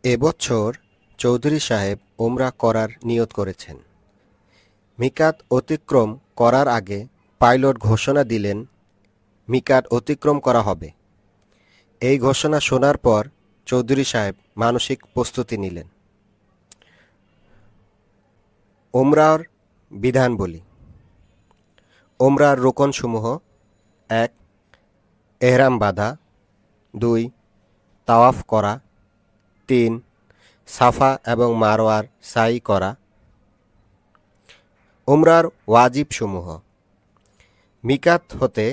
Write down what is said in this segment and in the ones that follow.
এবছর চৌধুরী সাহেব ওমরা করার নিয়ত করেছেন। মিকাত অতিক্রম করার আগে পাইলট ঘোষণা দিলেন, মিকাত অতিক্রম করা হবে। এই ঘোষণা শোনার পর চৌধুরী সাহেব মানসিক প্রস্তুতি নিলেন। ওমরার বিধান বলি। ওমরার রোকনসমূহ: ১. এহরাম বাঁধা, ২. তাওয়াফ করা, ৩. সাফা এবং মারওয়ার সাই করা। ওমরার ওয়াজিবসমূহ: মিকাত হতে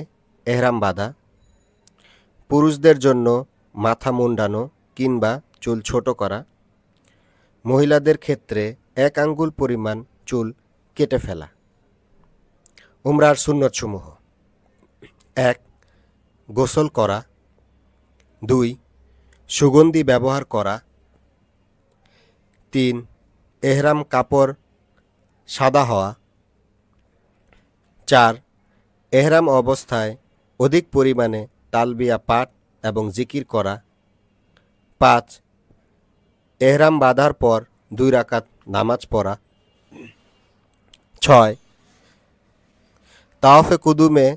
এহরাম বাঁধা, পুরুষদের জন্য মাথা মুন্ডানো কিংবা চুল ছোট করা, মহিলাদের ক্ষেত্রে 1 আঙ্গুল পরিমাণ চুল কেটে ফেলা। ওমরার সুন্নতসমূহ: ১. গোসল করা, ২. সুগন্ধি ব্যবহার করা, ৩. এহরাম কাপড় সাদা হওয়া, ৪. এহরাম অবস্থায় অধিক পরিমাণে তালবিয়া পাঠ এবং জিকির করা, ৫. এহরাম বাঁধার পর 2 রাকাত নামাজ পড়া, ৬. তাওয়াফে কুদুমে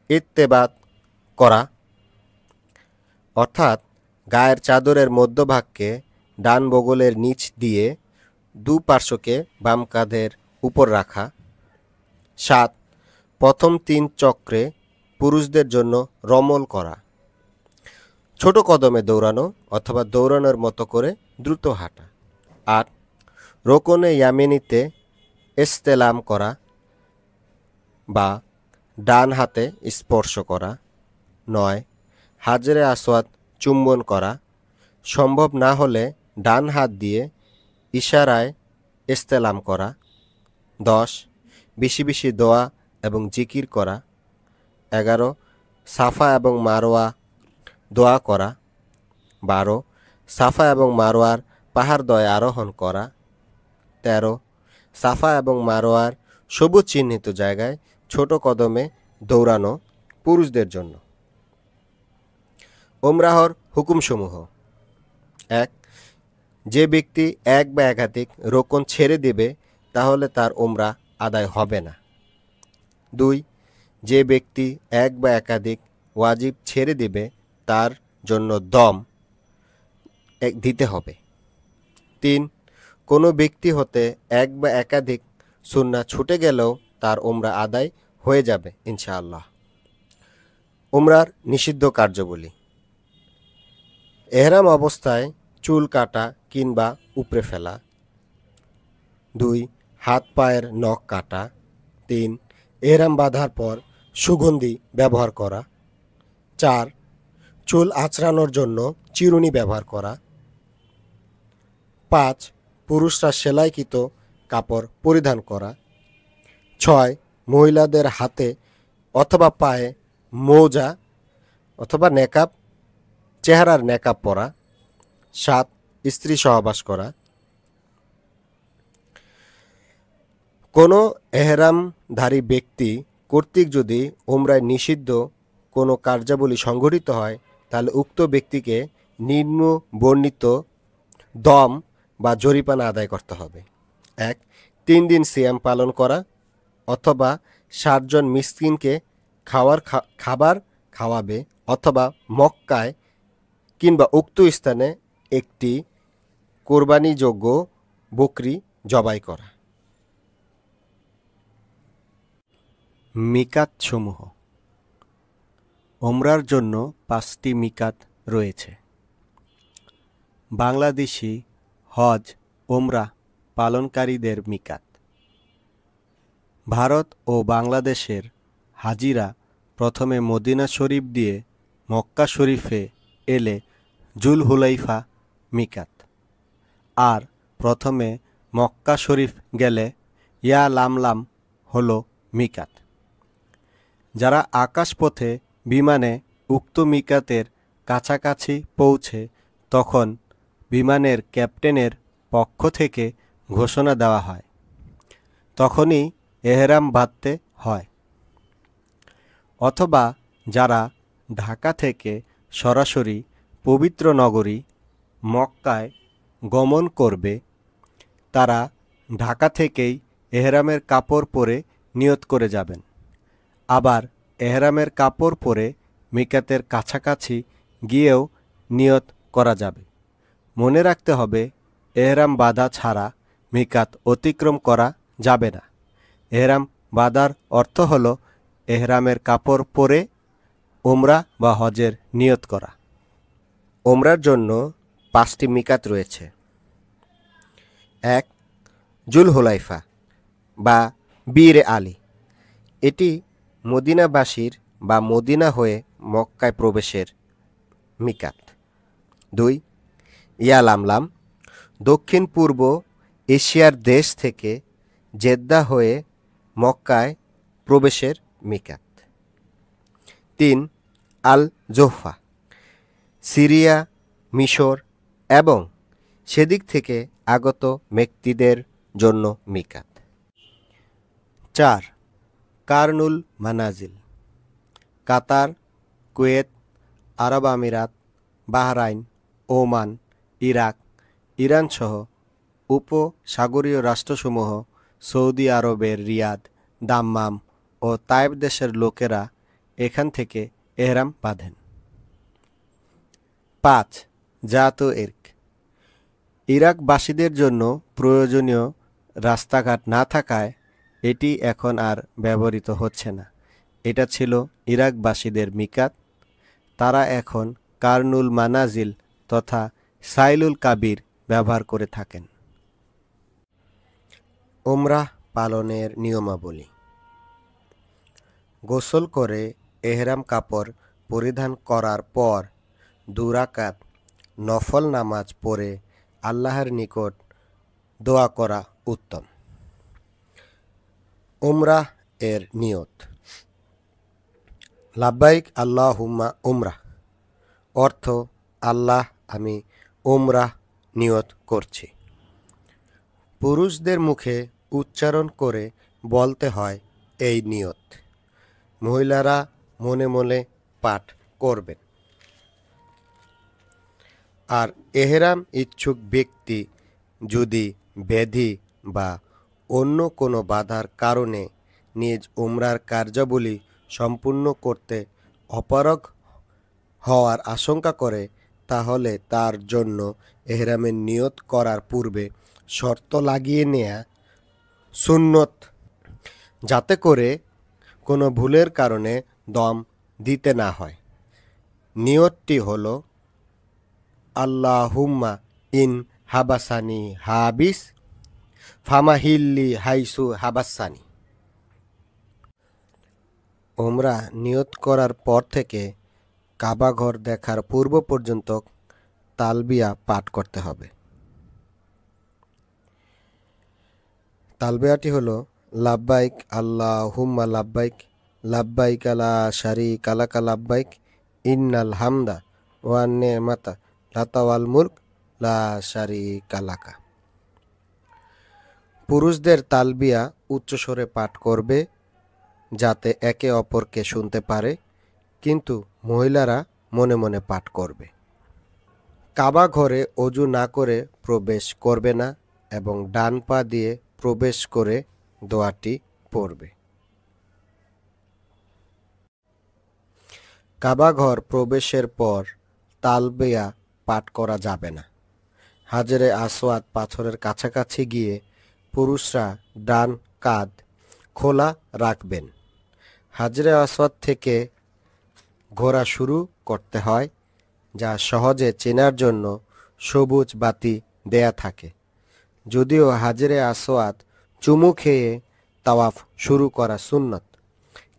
ইত্তেবাত করা, অর্থাৎ গায়ের চাদরের মধ্যভাগকে ডান বগলের নিচ দিয়ে দুপার্শ্বকে বাম কাঁধের উপর রাখা, ৭. প্রথম 3 চক্রে পুরুষদের জন্য রমল করা, ছোট কদমে দৌড়ানো অথবা দৌড়ানোর মতো করে দ্রুত হাঁটা, ৮. রোকনে ইয়ামিনীতে ইস্তেলাম করা বা ডান হাতে স্পর্শ করা, ৯. হাজরে আসওয়াদ চুম্বন করা, সম্ভব না হলে ডান হাত দিয়ে ইশারায় ইস্তেলাম করা, ১০. বেশি বেশি দোয়া এবং জিকির করা, ১১. সাফা এবং মারওয়া দোয়া করা, ১২. সাফা এবং মারওয়ার পাহাড়দ্বয় আরোহণ করা, ১৩. সাফা এবং মারওয়ার সবুজ চিহ্নিত জায়গায় ছোট কদমে দৌড়ানো পুরুষদের জন্য। ওমরাহর হুকুমসমূহ: ১. যে ব্যক্তি 1 বা একাধিক রোকন ছেড়ে দেবে তাহলে তার ওমরা আদায় হবে না। ২. যে ব্যক্তি 1 বা একাধিক ওয়াজিব ছেড়ে দেবে তার জন্য দম দিতে হবে। ৩. কোনো ব্যক্তি হতে 1 বা একাধিক সুন্নাহ ছুটে গেলেও তার ওমরা আদায় হয়ে যাবে ইনশাআল্লাহ। ওমরার নিষিদ্ধ কার্যাবলী: এহরাম অবস্থায় চুল কাটা কিংবা উপড়ে ফেলা, ২. হাত পায়ের নখ কাটা, ৩. এহরাম বাঁধার পর সুগন্ধি ব্যবহার করা, ৪. চুল আঁচড়ানোর জন্য চিরুনি ব্যবহার করা, ৫. পুরুষরা সেলাইকৃত কাপড় পরিধান করা, ৬. মহিলাদের হাতে অথবা পায়ে মোজা অথবা নেকাব, চেহারার নেকাব পরা, ৭. স্ত্রী সহবাস করা। কোনো এহরামধারী ব্যক্তি কর্তৃক যদি ওমরায় নিষিদ্ধ কোনো কার্যাবলী সংঘটিত হয় তাহলে উক্ত ব্যক্তিকে নিম্ন বর্ণিত দম বা জরিমানা আদায় করতে হবে: ১. ৩ দিন সিয়াম পালন করা অথবা ৬০ জন মিসকিনকে খাবার খাওয়াবে অথবা মক্কায় কিংবা উক্ত স্থানে একটি কোরবানিযোগ্য বকরি জবাই করা। মিকাতসমূহ: ওমরার জন্য 5টি মিকাত রয়েছে। বাংলাদেশি হজ ওমরা পালনকারীদের মিকাত: ভারত ও বাংলাদেশের হাজিরা প্রথমে মদিনা শরীফ দিয়ে মক্কা শরীফে এলে জুলহুলাইফা মিকাত, আর প্রথমে মক্কা শরীফ গেলে ইয়া লামলাম হলো মিকাত। যারা আকাশপথে বিমানে উক্ত মিকাতের কাছাকাছি পৌঁছে তখন বিমানের ক্যাপ্টেনের পক্ষ থেকে ঘোষণা দেওয়া হয়, তখনই এহরাম বাঁধতে হয়। অথবা যারা ঢাকা থেকে সরাসরি পবিত্র নগরী মক্কায় গমন করবে তারা ঢাকা থেকেই এহরামের কাপড় পরে নিয়ত করে যাবেন। আবার এহরামের কাপড় পরে মিকাতের কাছাকাছি গিয়েও নিয়ত করা যাবে। মনে রাখতে হবে, এহরাম বাঁধা ছাড়া মিকাত অতিক্রম করা যাবে না। এহরাম বাঁধার অর্থ হলো এহরামের কাপড় পরে উমরা বা হজের নিয়ত করা। উমরার জন্য 5টি মিকাত রয়েছে। 1. জুলহুলাইফা বা বীর আলী, এটি মদিনাবাসীর বা মদিনা হয়ে মক্কায় প্রবেশের মিকাত। 2. ইয়ালামলাম, দক্ষিণ পূর্ব এশিয়ার দেশ থেকে জেদ্দা হয়ে মক্কায় প্রবেশের মিকাত। 3. আল জোহফা, সিরিয়া, মিশর এবং সেদিক থেকে আগত ব্যক্তিদের জন্য মিকাত। 4. কারনুল মানাজিল, কাতার, কুয়েত, আরব আমিরাত, বাহরাইন, ওমান, ইরাক, ইরান সহ উপসাগরীয় রাষ্ট্রসমূহ, সৌদি আরবের রিয়াদ, দাম্মাম ও তায়েব দেশের লোকেরা এখান থেকে এহরাম বাঁধেন। 5. জাত ইরক, ইরাকবাসীদের জন্য প্রয়োজনীয় রাস্তাঘাট না থাকায় এটি এখন আর ব্যবহৃত হচ্ছে না। এটা ছিল ইরাকবাসীদের মিকাত। তারা এখন কারনুল মানাজিল তথা সাইলুল কাবির ব্যবহার করে থাকেন। উমরাহ পালনের নিয়মাবলী। গোসল করে এহরাম কাপড় পরিধান করার পর 2 রাকাত নফল নামাজ পড়ে আল্লাহর নিকট দোয়া করা উত্তম। উমরাহ এর নিয়ত। লাব্বাইক আল্লাহুম্মা উমরাহ, অর্থ আল্লাহ আমি উমরাহ নিয়ত করছি। পুরুষদের মুখে উচ্চারণ করে বলতে হয় এই নিয়ত। মহিলারা মনে মনে পাঠ করবেন। আর এহরাম ইচ্ছুক ব্যক্তি যদি ব্যাধি বা অন্য কোনো বাধার কারণে নিজ উমরার কার্যাবলী সম্পূর্ণ করতে অপারগ হওয়ার আশঙ্কা করে, তাহলে তার জন্য এহরামের নিয়ত করার পূর্বে শর্ত লাগিয়ে নেয়া সুন্নত, যাতে করে কোনো ভুলের কারণে দম দিতে না হয়। নিয়তটি হলো আল্লাহুম্মা ইন হাবাসানি হাবিস ফামাহিল্লি হাইসু হাবাসানি। উমরা নিয়ত করার পর থেকে কাবাঘর দেখার পূর্ব পর্যন্ত তালবিয়া পাঠ করতে হবে। তালবিয়াটি হলো লাব্বাইক আল্লাহুম্মা লাব্বাইক, লাব্বাইক লা শারীকা লাকা লাব্বাইক, ইন্নাল হামদা ওয়ান নি'মাতা লাকা ওয়াল মুলক লা শারীকা লাকা। পুরুষদের তালবিয়া উচ্চস্বরে পাঠ করবে যাতে একে অপরকে শুনতে পারে, কিন্তু মহিলারা মনে মনে পাঠ করবে। কাবা ঘরে অজু না করে প্রবেশ করবে না এবং ডান পা দিয়ে প্রবেশ করে দোয়াটি পড়বে। কাবা ঘর প্রবেশের পর তালবিয়া পাঠ করা যাবে না। হাজরে আসওয়াদ পাথরের কাছাকাছি গিয়ে পুরুষরা ডান কাঁধ খোলা রাখবেন। হাজরে আসওয়াদ থেকে ঘোরা শুরু করতে হয়, যা সহজে চেনার জন্য সবুজ বাতি দেয়া থাকে। যদিও হাজরে আসওয়াদ চুমু খেয়ে তাওয়াফ শুরু করা সুন্নত,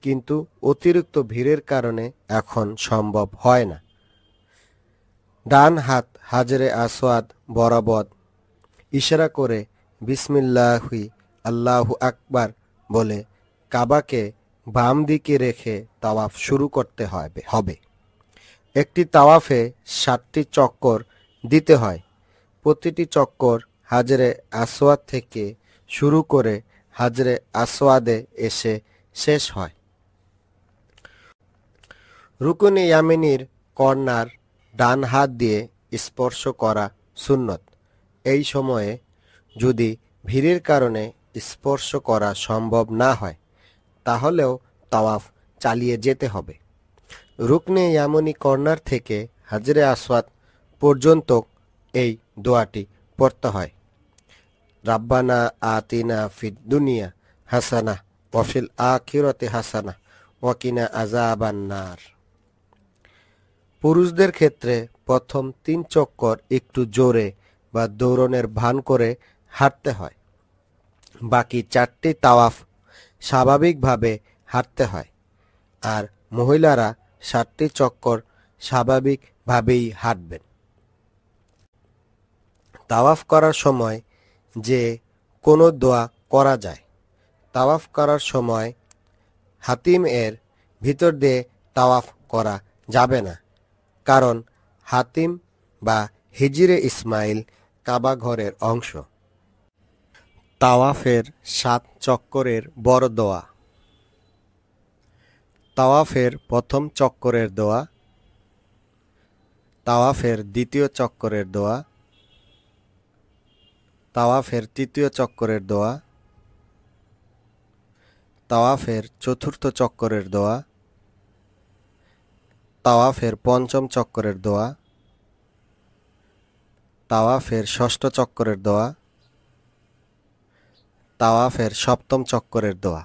কিন্তু অতিরিক্ত ভিড়ের কারণে এখন সম্ভব হয় না। ডান হাত হাজরে আসওয়াদ বরাবর ইশারা করে বিসমিল্লাহি আল্লাহু আকবার বলে কাবাকে বাম দিকে রেখে তাওয়াফ শুরু করতে হবে। একটি তাওয়াফে 7টি চক্কর দিতে হয়। প্রতিটি চক্কর হাজরে আসওয়াদ থেকে শুরু করে হাজরে আসওয়াদে এসে শেষ হয়। রুকুনে ইয়ামিনীর কর্নার ডান হাত দিয়ে স্পর্শ করা সুন্নত। এই সময়ে যদি ভিড়ের কারণে স্পর্শ করা সম্ভব না হয় তাহলেও তাওয়াফ চালিয়ে যেতে হবে। রুকনে ইয়ামনি কর্নার থেকে হাজরে আসওয়াদ পর্যন্ত এই দোয়াটি পড়তে হয়। রাব্বানা আতিনা ফিদ দুনিয়া হাসানা ওয়া ফিল আখিরাতি হাসানা ওয়া কিনা আযাবান নার। পুরুষদের ক্ষেত্রে প্রথম 3 চক্কর একটু জোরে বা দৌড়নের ভান করে হাঁটতে হয়। বাকি 4টি তাওয়াফ স্বাভাবিকভাবে হাঁটতে হয়। আর মহিলারা 7টি চক্কর স্বাভাবিকভাবেই হাঁটবেন। তাওয়াফ করার সময় যে কোনো দোয়া করা যায়। তাওয়াফ করার সময় হাতিম এর ভিতর দিয়ে তাওয়াফ করা যাবে না, কারণ হাতিম বা হিজরে ইসমাইল কাবা ঘরের অংশ। তাওয়াফের 7 চক্করের বড় দোয়া। তাওয়াফের প্রথম চক্করের দোয়া, তাওয়াফের দ্বিতীয় চক্করের দোয়া, তাওয়াফের তৃতীয় চক্করের দোয়া, তাওয়াফের চতুর্থ চক্করের দোয়া, তাওয়াফের পঞ্চম চক্করের দোয়া, তাওয়াফের ষষ্ঠ চক্করের দোয়া, তাওয়াফের সপ্তম চক্করের দোয়া।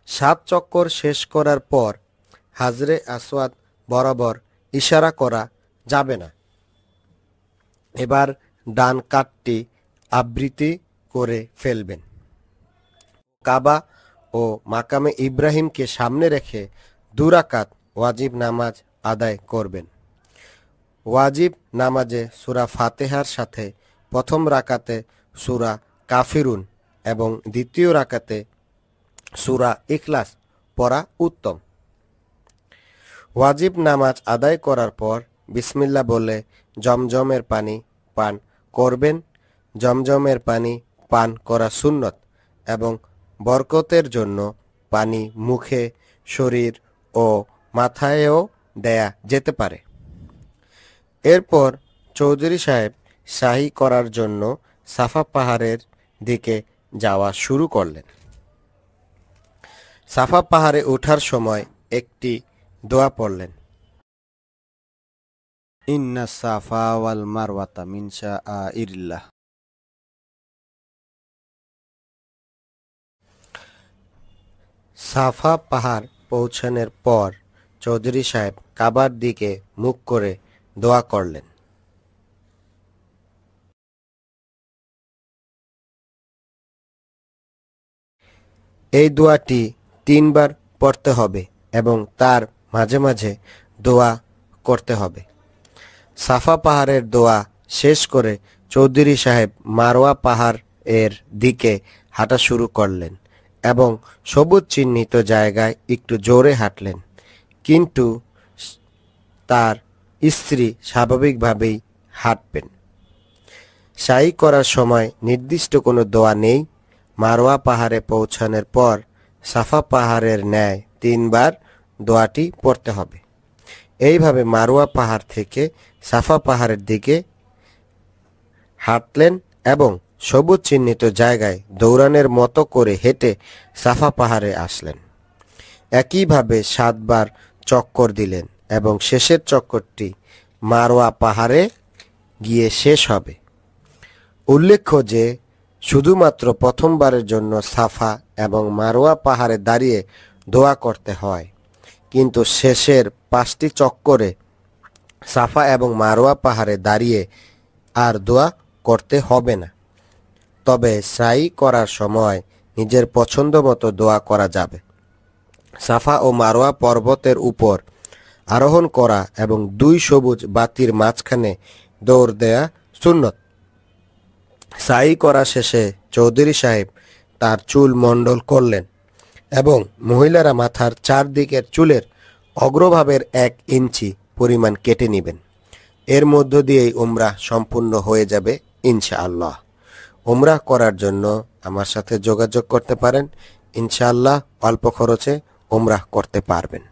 7 চক্কর শেষ করার পর হাজরে আসওয়াদ বরাবর ইশারা করা যাবে না। এবার ডান কাঁধটি আবৃত্তি করে ফেলবেন। কাবা ও মাকামে ইব্রাহিমকে সামনে রেখে 2 রাকাত ওয়াজিব নামাজ আদায় করবেন। ওয়াজিব নামাজে সূরা ফাতিহার সাথে প্রথম রাকাতে সূরা কাফিরুন এবং দ্বিতীয় রাকাতে সূরা ইখলাস পড়া উত্তম। ওয়াজিব নামাজ আদায় করার পর বিসমিল্লাহ বলে জমজমের পানি পান করবেন। জমজমের পানি পান করা সুন্নত এবং বরকতের জন্য পানি মুখে, শরীর ও মাথায়ও দেয়া যেতে পারে। এরপর চৌধুরী সাহেব সাহি করার জন্য সাফা পাহাড়ের দিকে যাওয়া শুরু করলেন। সাফা পাহাড়ে ওঠার সময় একটি দোয়া পড়লেন। ইন্না সাফা ওয়াল মারওয়াতা মিন শাআইরিল্লাহ। সাফা পাহাড় পৌঁছানোর পর চৌধুরী সাহেব কাবার দিকে মুখ করে দোয়া করলেন। এই দোয়াটি 3 বার পড়তে হবে এবং তার মাঝে মাঝে দোয়া করতে হবে। সাফা পাহাড়ের দোয়া শেষ করে চৌধুরী সাহেব মারওয়া পাহাড় এর দিকে হাঁটা শুরু করলেন এবং সবুজ চিহ্নিত জায়গায় একটু জোরে হাঁটলেন, কিন্তু তার স্ত্রী স্বাভাবিকভাবেই হাঁটবেন। সাই করার সময় নির্দিষ্ট কোনো দোয়া নেই। মারওয়া পাহাড়ে পৌঁছানোর পর সাফা পাহাড়ের ন্যায় 3 বার দোয়াটি পড়তে হবে। এইভাবে মারওয়া পাহাড় থেকে সাফা পাহাড়ের দিকে হাঁটলেন এবং সবুজ চিহ্নিত জায়গায় দৌড়ানোর মতো করে হেঁটে সাফা পাহাড়ে আসলেন। একইভাবে 7 বার চক্কর দিলেন এবং শেষের চক্করটি মারওয়া পাহাড়ে গিয়ে শেষ হবে। উল্লেখ্য যে শুধুমাত্র প্রথমবারের জন্য সাফা এবং মারওয়া পাহাড়ে দাঁড়িয়ে দোয়া করতে হয়, কিন্তু শেষের 5টি চক্করে সাফা এবং মারওয়া পাহাড়ে দাঁড়িয়ে আর দোয়া করতে হবে না। তবে সাই করার সময় নিজের পছন্দ মতো দোয়া করা যাবে। সাফা ও মারওয়া পর্বতের উপর আরোহণ করা এবং 2 সবুজ বাতির মাঝখানে দৌড় দেয়া সুন্নত। সাই করা শেষে চৌধুরী সাহেব তার চুল মণ্ডল করলেন এবং মহিলারা মাথার 4 দিকের চুলের অগ্রভাগের 1 ইঞ্চি পরিমাণ কেটে নেবেন। এর মধ্য দিয়েই উমরাহ সম্পূর্ণ হয়ে যাবে ইনশাআল্লাহ। উমরাহ করার জন্য আমার সাথে যোগাযোগ করতে পারেন। ইনশাআল্লাহ অল্প খরচে উমরাহ করতে পারবেন।